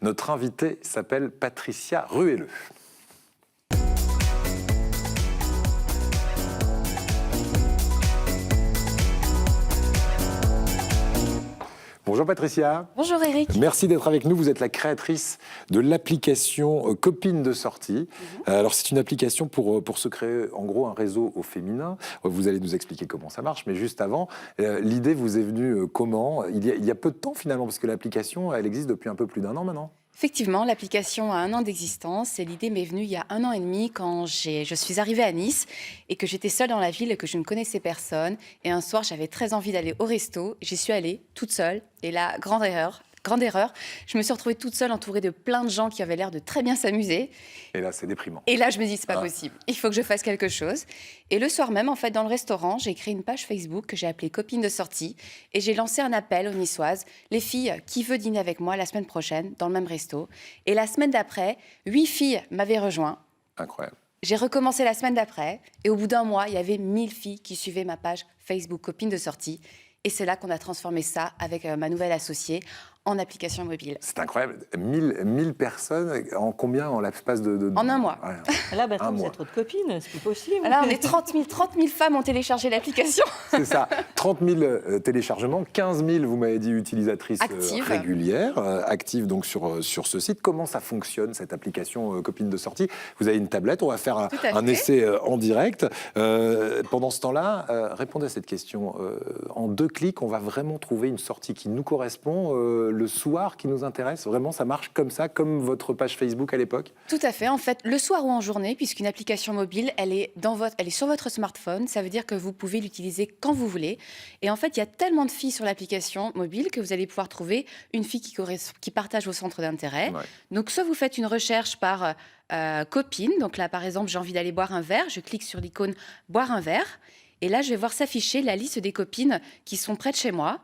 Notre invitée s'appelle Patricia Ruelleux. Bonjour Patricia. Bonjour Eric. Merci d'être avec nous. Vous êtes la créatrice de l'application Copine de sortie. Alors c'est une application pour se créer en gros un réseau au féminin. Vous allez nous expliquer comment ça marche, mais juste avant, l'idée vous est venue comment il y a peu de temps finalement, parce que l'application elle existe depuis un peu plus d'un an maintenant. Effectivement, l'application a 1 an d'existence et l'idée m'est venue il y a 1 an et demi quand je suis arrivée à Nice et que j'étais seule dans la ville et que je ne connaissais personne. Et un soir, j'avais très envie d'aller au resto. J'y suis allée toute seule et là, grande erreur, je me suis retrouvée toute seule entourée de plein de gens qui avaient l'air de très bien s'amuser. Et là, c'est déprimant. Et là, je me dis, c'est pas possible. Il faut que je fasse quelque chose. Et le soir même, en fait, dans le restaurant, j'ai créé une page Facebook que j'ai appelée Copine de sortie. Et j'ai lancé un appel aux Niçoises. Les filles, qui veut dîner avec moi la semaine prochaine dans le même resto? Et la semaine d'après, 8 filles m'avaient rejoint. Incroyable. J'ai recommencé la semaine d'après. Et au bout d'un mois, il y avait 1000 filles qui suivaient ma page Facebook Copine de sortie. Et c'est là qu'on a transformé ça avec ma nouvelle associée en application mobile. C'est incroyable. 1000 personnes, en combien en l'espace de... En un mois. Ouais. Là, maintenant, vous êtes trop de copines, c'est plus possible. Là, on est 30 000 femmes ont téléchargé l'application. C'est ça, 30 000 téléchargements, 15 000, vous m'avez dit, utilisatrices régulières, actives donc sur ce site. Comment ça fonctionne, cette application Copine de sortie? Vous avez une tablette, on va faire un essai en direct. Pendant ce temps-là, répondez à cette question. En 2 clics, on va vraiment trouver une sortie qui nous correspond, le soir qui nous intéresse. Vraiment, ça marche comme ça, comme votre page Facebook à l'époque? Tout à fait. En fait, le soir ou en journée, puisqu'une application mobile, elle est sur votre smartphone. Ça veut dire que vous pouvez l'utiliser quand vous voulez. Et en fait, il y a tellement de filles sur l'application mobile que vous allez pouvoir trouver une fille qui partage vos centres d'intérêt. Ouais. Donc, soit vous faites une recherche par copine. Donc là, par exemple, j'ai envie d'aller boire un verre. Je clique sur l'icône boire un verre. Et là, je vais voir s'afficher la liste des copines qui sont près de chez moi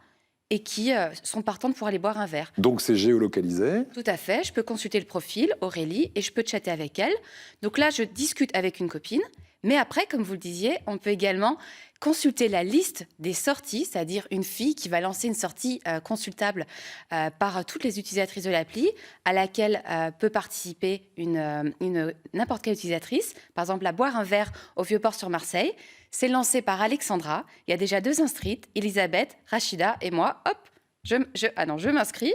et qui sont partantes pour aller boire un verre. Donc c'est géolocalisé? Tout à fait. Je peux consulter le profil, Aurélie, et je peux chatter avec elle. Donc là, je discute avec une copine. Mais après, comme vous le disiez, on peut également consulter la liste des sorties, c'est-à-dire une fille qui va lancer une sortie consultable par toutes les utilisatrices de l'appli, à laquelle peut participer n'importe quelle utilisatrice. Par exemple, à boire un verre au Vieux-Port sur Marseille. C'est lancé par Alexandra. Il y a déjà 2 inscrites, Elisabeth, Rachida et moi. Hop, je m'inscris.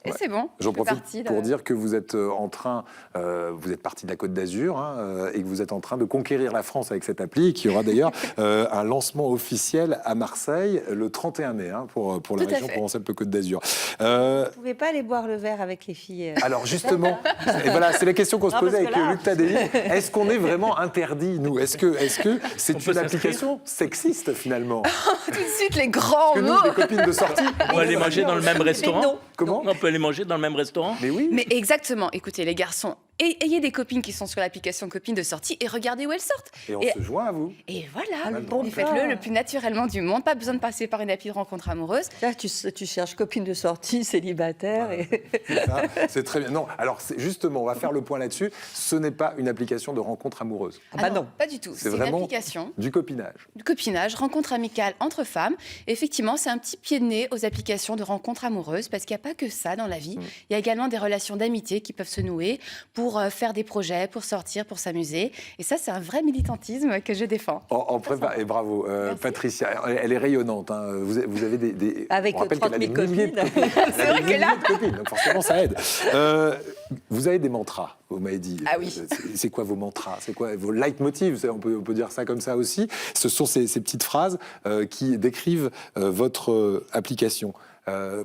Et c'est bon. J'en profite pour dire que vous êtes en train, vous êtes parti de la Côte d'Azur et que vous êtes en train de conquérir la France avec cette appli, qui aura d'ailleurs un lancement officiel à Marseille le 31 mai pour la région Provence-Alpes-Côte d'Azur. Vous ne pouvez pas aller boire le verre avec les filles. Alors justement, et voilà, c'est la question qu'on se posait avec Luc Tadei. Est-ce qu'on est vraiment interdit, nous? Est-ce que c'est une application sexiste finalement? Tout de suite les grands mots. Nous, des copines de sortie, on va aller manger dans le même restaurant. Comment? On peut aller manger dans le même restaurant? Mais oui. Mais exactement. Écoutez, les garçons, ayez des copines qui sont sur l'application Copine de sortie et regardez où elles sortent. Et on se joint à vous. Et voilà. Et faites-le le plus naturellement du monde. Pas besoin de passer par une appli de rencontre amoureuse. Là, tu cherches copine de sortie, célibataire. Ouais, c'est très bien. Non, alors justement, on va faire le point là-dessus. Ce n'est pas une application de rencontre amoureuse. Ah non, pas du tout. C'est une application du copinage. Du copinage, rencontre amicale entre femmes. Et effectivement, c'est un petit pied de nez aux applications de rencontre amoureuse parce qu'il n'y a pas que ça dans la vie. Il y a également des relations d'amitié qui peuvent se nouer pour faire des projets, pour sortir, pour s'amuser. Et ça, c'est un vrai militantisme que je défends. Et bravo. Patricia, elle est rayonnante. Hein. Vous avez des... Avec 30 000 copines. C'est vrai que là... donc forcément, ça aide. Vous avez des mantras, vous m'avez dit. Ah oui. C'est quoi vos mantras? C'est quoi vos leitmotivs? On peut dire ça comme ça aussi. Ce sont ces petites phrases qui décrivent votre application.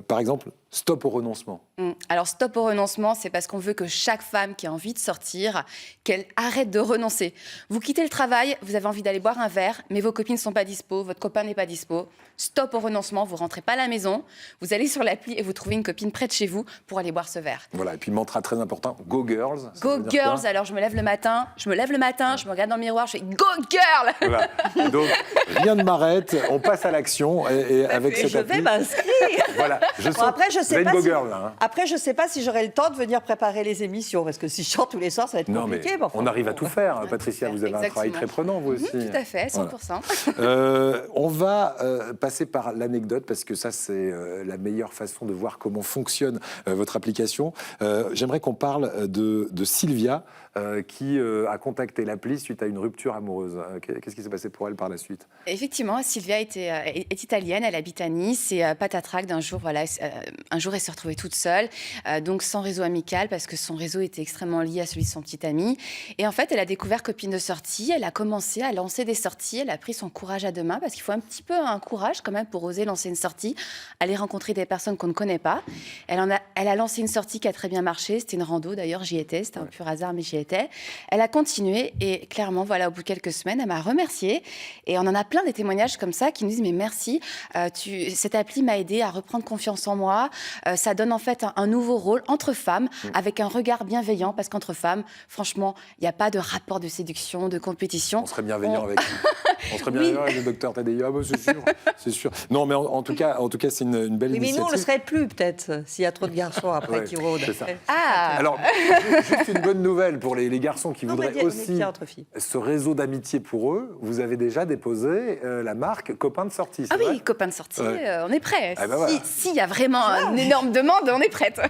Par exemple, stop au renoncement. Alors, stop au renoncement, c'est parce qu'on veut que chaque femme qui a envie de sortir, qu'elle arrête de renoncer. Vous quittez le travail, vous avez envie d'aller boire un verre, mais vos copines ne sont pas dispo, votre copain n'est pas dispo. Stop au renoncement, vous rentrez pas à la maison, vous allez sur l'appli et vous trouvez une copine près de chez vous pour aller boire ce verre. Voilà, et puis mantra très très important. Go Girls. Go Girls. Alors je me lève le matin, je me regarde dans le miroir, je fais Go Girl. Voilà. Donc rien ne m'arrête. On passe à l'action et avec cette appli. Je vais m'inscrire. Voilà. Je sens. Après, je sais vous êtes pas Go si... Girl là. Hein. Après, je sais pas si j'aurai le temps de venir préparer les émissions, parce que si je chante tous les soirs, ça va être compliqué. Mais on arrive à tout faire. Patricia, vous avez un travail très prenant, vous aussi. Tout à fait, 100%. Voilà. On va passer par l'anecdote, parce que ça, c'est la meilleure façon de voir comment fonctionne votre application. J'aimerais qu'on parle de Sylvia, qui a contacté l'appli suite à une rupture amoureuse. Qu'est-ce qui s'est passé pour elle par la suite? Effectivement, Sylvia est italienne, elle habite à Nice et patatrac d'un jour, voilà, un jour elle s'est retrouvée toute seule, donc sans réseau amical parce que son réseau était extrêmement lié à celui de son petit ami. Et en fait, elle a découvert Copine de sortie, elle a commencé à lancer des sorties, elle a pris son courage à deux mains parce qu'il faut un petit peu un courage quand même pour oser lancer une sortie, aller rencontrer des personnes qu'on ne connaît pas. Elle a lancé une sortie qui a très bien marché, c'était une rando d'ailleurs, j'y étais, c'était un pur hasard mais j'y étais. Elle a continué et clairement, voilà, au bout de quelques semaines, elle m'a remerciée et on en a plein des témoignages comme ça qui nous disent mais merci, cette appli m'a aidé à reprendre confiance en moi, ça donne en fait un nouveau rôle entre femmes avec un regard bienveillant parce qu'entre femmes, franchement, il n'y a pas de rapport de séduction, de compétition. On serait bienveillant avec lui. On serait bienveillant avec le docteur Tadei. Ah bah c'est sûr, c'est sûr. Non mais en tout cas c'est une belle initiative. Mais nous on le serait plus peut-être s'il y a trop de garçons après qui rôdent. Alors juste une bonne nouvelle pour les garçons qui voudraient aussi ce réseau d'amitié pour eux. Vous avez déjà déposé la marque Copain de sortie. Ah oui, vrai Copain de sortie, on est prêt. Voilà. S'il y a vraiment une énorme demande, on est prête.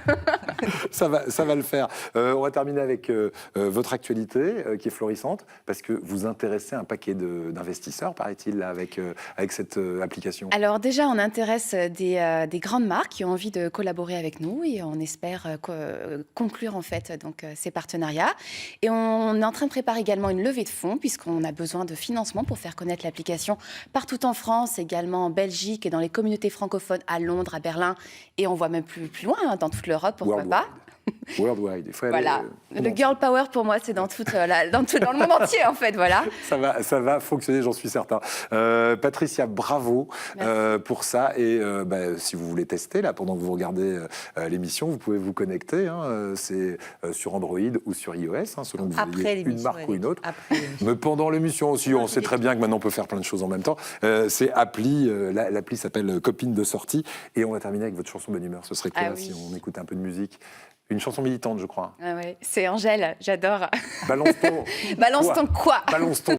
Ça va le faire. On va terminer avec votre actualité qui est florissante parce que vous intéressez un paquet d'investisseurs, paraît-il, là, avec cette application. Alors déjà, on intéresse des grandes marques qui ont envie de collaborer avec nous et on espère conclure en fait donc, ces partenariats. Et on est en train de préparer également une levée de fonds puisqu'on a besoin de financement pour faire connaître l'application partout en France, également en Belgique et dans les communautés francophones à Londres, à Berlin et on voit même plus loin, hein, dans toute l'Europe, pourquoi pas. Worldwide. Voilà. Le girl power pour moi, c'est dans le monde entier en fait, voilà. Ça va fonctionner, j'en suis certain. Patricia, bravo pour ça. Et si vous voulez tester là pendant que vous regardez l'émission, vous pouvez vous connecter. Hein, c'est sur Android ou sur iOS, hein, selon que vous ayez une marque ou une autre. Mais pendant l'émission aussi, on sait très bien que maintenant on peut faire plein de choses en même temps. C'est appli. L'appli s'appelle Copine de sortie. Et on va terminer avec votre chanson bonne humeur. Ce serait quoi si on écoutait un peu de musique? Une chanson militante, je crois. Ah ouais. C'est Angèle, j'adore. Balance ton... Balance ton quoi? Balance ton